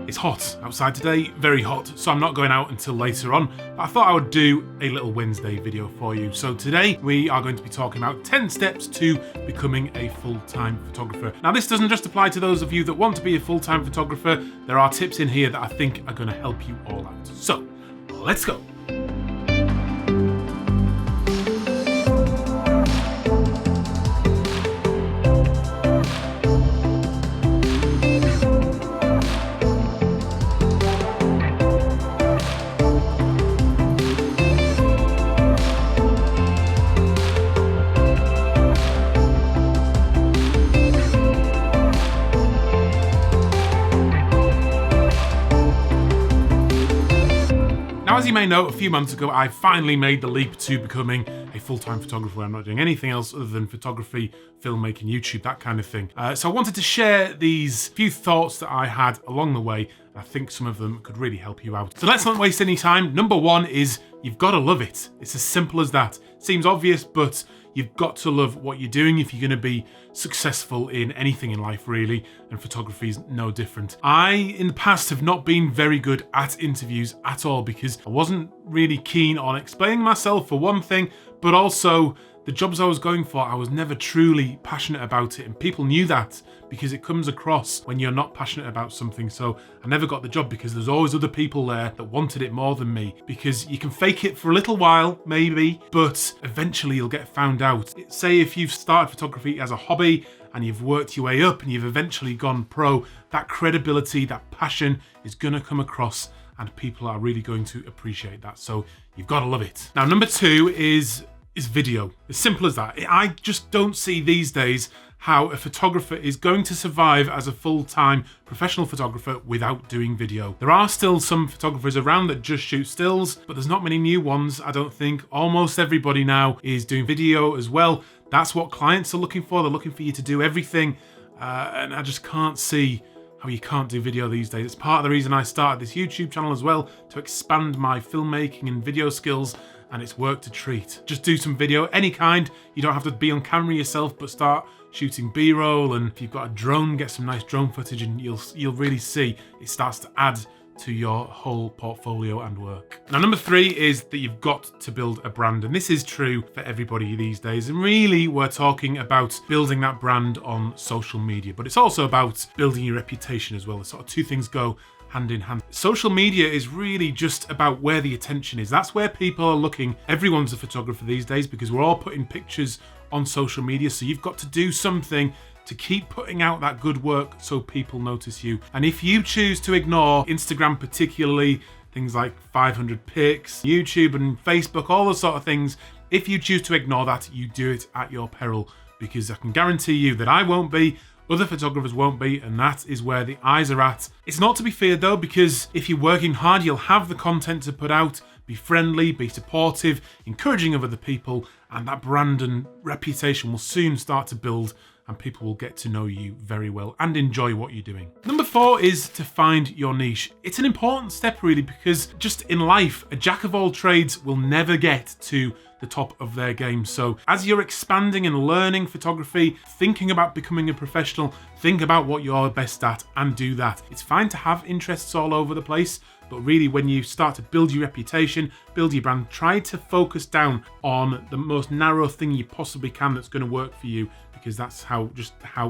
It's hot outside today, very hot, so I'm not going out until later on, but I thought I would do a little Wednesday video for you. So today we are going to be talking about 10 steps to becoming a full-time photographer. Now this doesn't just apply to those of you that want to be a full-time photographer. There are tips in here that I think are going to help you all out. So let's go. As you may know, a few months ago, I finally made the leap to becoming a full-time photographer. I'm not doing anything else other than photography, filmmaking, YouTube, that kind of thing. So I wanted to share these few thoughts that I had along the way. I think some of them could really help you out. So let's not waste any time. Number one is you've got to love it. It's as simple as that. Seems obvious, but you've got to love what you're doing if you're going to be successful in anything in life, really, and photography is no different. I, in the past, have not been very good at interviews at all because I wasn't really keen on explaining myself, for one thing, but also the jobs I was going for, I was never truly passionate about it, and people knew that because it comes across when you're not passionate about something. So I never got the job because there's always other people there that wanted it more than me, because you can fake it for a little while, maybe, but eventually you'll get found out. Say if you've started photography as a hobby and you've worked your way up and you've eventually gone pro, that credibility, that passion is gonna come across and people are really going to appreciate that. So you've got to love it. Now, number two is video. As simple as that. I just don't see these days how a photographer is going to survive as a full-time professional photographer without doing video. There are still some photographers around that just shoot stills, but there's not many new ones, I don't think. Almost everybody now is doing video as well. That's what clients are looking for. They're looking for you to do everything, and I just can't see how you can't do video these days. It's part of the reason I started this YouTube channel as well, to expand my filmmaking and video skills, and it's worked a treat. Just do some video, any kind. You don't have to be on camera yourself, but start shooting B-roll, and if you've got a drone, get some nice drone footage, and you'll really see it starts to add to your whole portfolio and work. Now, number three is that you've got to build a brand, and this is true for everybody these days. And really, we're talking about building that brand on social media, but it's also about building your reputation as well. The sort of two things go hand in hand. Social media is really just about where the attention is. That's where people are looking. Everyone's a photographer these days because we're all putting pictures on social media. So you've got to do something to keep putting out that good work so people notice you. And if you choose to ignore Instagram, particularly things like 500 pics, YouTube and Facebook, all those sort of things, if you choose to ignore that, you do it at your peril, because I can guarantee you that I won't be, other photographers won't be, and that is where the eyes are at. It's not to be feared though, because if you're working hard, you'll have the content to put out. Be friendly, be supportive, encouraging of other people, and that brand and reputation will soon start to build, and people will get to know you very well and enjoy what you're doing. Number four is to find your niche. It's an important step really, because just in life, a jack of all trades will never get to the top of their game. So as you're expanding and learning photography, thinking about becoming a professional, think about what you're best at and do that. It's fine to have interests all over the place, but really when you start to build your reputation, build your brand, try to focus down on the most narrow thing you possibly can that's going to work for you, because that's how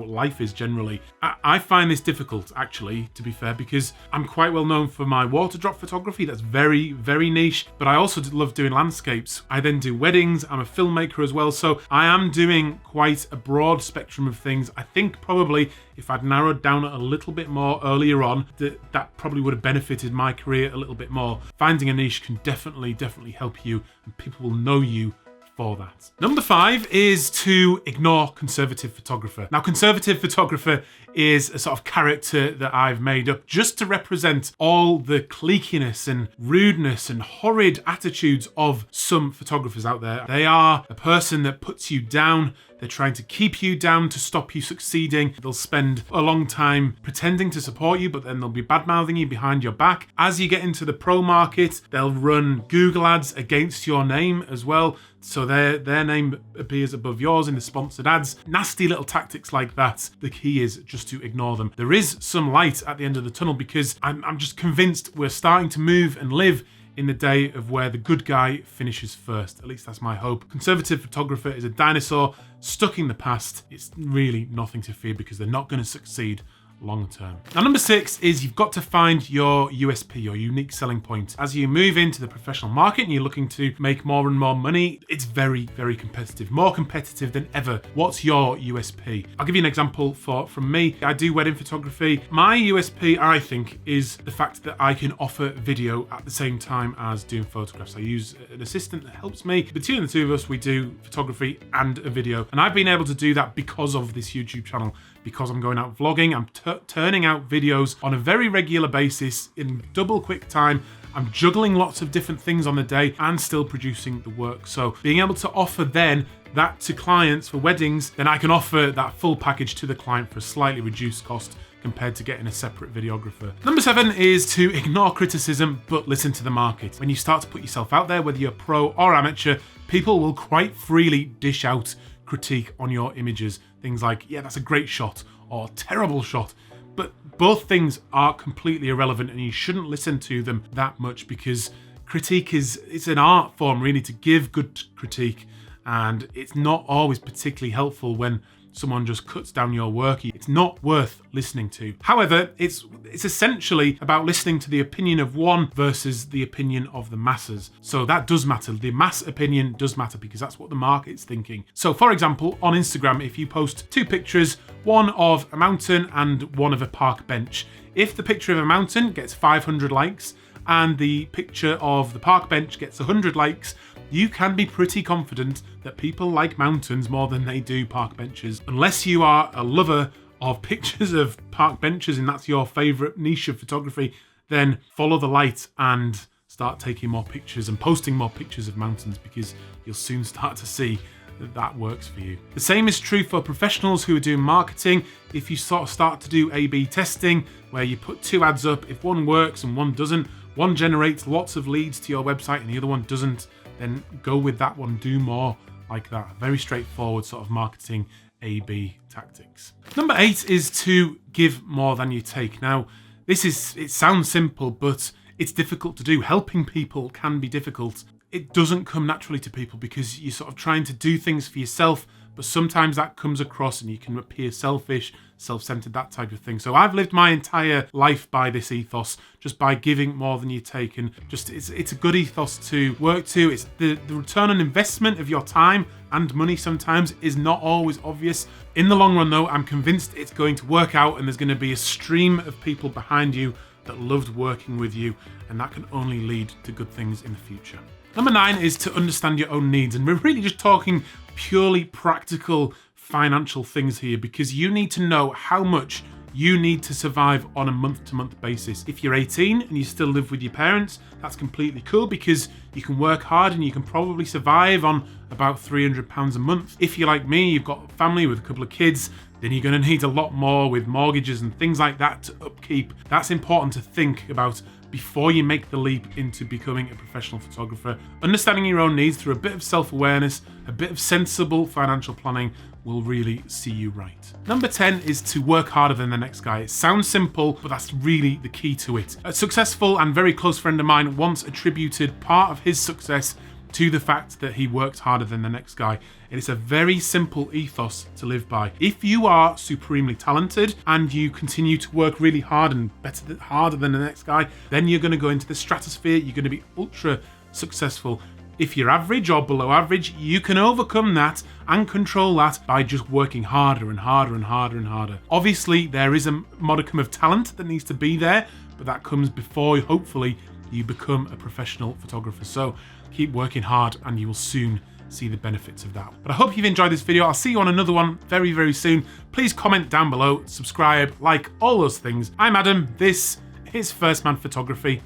life is generally. I find this difficult, actually, to be fair, because I'm quite well known for my water drop photography. That's very, very niche, but I also love doing landscapes. I then do weddings. I'm a filmmaker as well, so I am doing quite a broad spectrum of things. I think probably if I'd narrowed down a little bit more earlier on, that probably would have benefited my career a little bit more. Finding a niche can definitely help you, and people will know you for that. Number five is to ignore conservative photographer. Now, conservative photographer is a sort of character that I've made up just to represent all the cliqueiness and rudeness and horrid attitudes of some photographers out there. They are a person that puts you down. They're trying to keep you down to stop you succeeding. They'll spend a long time pretending to support you, but then they'll be bad-mouthing you behind your back. As you get into the pro market, they'll run Google ads against your name as well, so their name appears above yours in the sponsored ads. Nasty little tactics like that. The key is just to ignore them. There is some light at the end of the tunnel because I'm just convinced we're starting to move and live in the day of where the good guy finishes first. At least that's my hope. Conservative photographer is a dinosaur stuck in the past. It's really nothing to fear because they're not going to succeed long term. Now, number 6 is you've got to find your USP, your unique selling point. As you move into the professional market and you're looking to make more and more money, it's very, very competitive, more competitive than ever. What's your USP? I'll give you an example from me. I do wedding photography. My USP, I think, is the fact that I can offer video at the same time as doing photographs. I use an assistant that helps me. Between the two of us, we do photography and a video. And I've been able to do that because of this YouTube channel, because I'm going out vlogging, I'm turning out videos on a very regular basis in double quick time. I'm juggling lots of different things on the day and still producing the work. So being able to offer then that to clients for weddings, then I can offer that full package to the client for a slightly reduced cost compared to getting a separate videographer. Number 7 is to ignore criticism, but listen to the market. When you start to put yourself out there, whether you're pro or amateur, people will quite freely dish out critique on your images. Things like, yeah, that's a great shot, or terrible shot. But both things are completely irrelevant and you shouldn't listen to them that much because critique it's an art form really to give good critique, and it's not always particularly helpful when someone just cuts down your work. It's not worth listening to. However, it's essentially about listening to the opinion of one versus the opinion of the masses. So that does matter. The mass opinion does matter because that's what the market's thinking. So for example, on Instagram, if you post 2 pictures, one of a mountain and one of a park bench, if the picture of a mountain gets 500 likes and the picture of the park bench gets 100 likes, you can be pretty confident that people like mountains more than they do park benches. Unless you are a lover of pictures of park benches and that's your favourite niche of photography, then follow the light and start taking more pictures and posting more pictures of mountains because you'll soon start to see that works for you. The same is true for professionals who are doing marketing. If you sort of start to do A/B testing, where you put 2 ads up, if one works and one doesn't, one generates lots of leads to your website and the other one doesn't, then go with that one, do more like that. Very straightforward sort of marketing A/B tactics. Number 8 is to give more than you take. Now, it sounds simple, but it's difficult to do. Helping people can be difficult. It doesn't come naturally to people because you're sort of trying to do things for yourself, but sometimes that comes across and you can appear selfish, self-centered, that type of thing. So I've lived my entire life by this ethos, just by giving more than you take, and just it's a good ethos to work to. It's the return on investment of your time and money sometimes is not always obvious. In the long run though, I'm convinced it's going to work out and there's going to be a stream of people behind you that loved working with you, and that can only lead to good things in the future. Number 9 is to understand your own needs, and we're really just talking purely practical financial things here because you need to know how much you need to survive on a month-to-month basis. If you're 18 and you still live with your parents, that's completely cool because you can work hard and you can probably survive on about £300 a month. If you're like me, you've got a family with a couple of kids, then you're going to need a lot more with mortgages and things like that to upkeep. That's important to think about before you make the leap into becoming a professional photographer. Understanding your own needs through a bit of self-awareness, a bit of sensible financial planning will really see you right. Number 10 is to work harder than the next guy. It sounds simple, but that's really the key to it. A successful and very close friend of mine once attributed part of his success to the fact that he worked harder than the next guy. And it's a very simple ethos to live by. If you are supremely talented and you continue to work really hard and harder than the next guy, then you're going to go into the stratosphere. You're going to be ultra successful. If you're average or below average, you can overcome that and control that by just working harder and harder and harder and harder. Obviously, there is a modicum of talent that needs to be there, but that comes before, hopefully, you become a professional photographer. So keep working hard and you will soon see the benefits of that. But I hope you've enjoyed this video. I'll see you on another one very, very soon. Please comment down below, subscribe, like, all those things. I'm Adam. This is First Man Photography.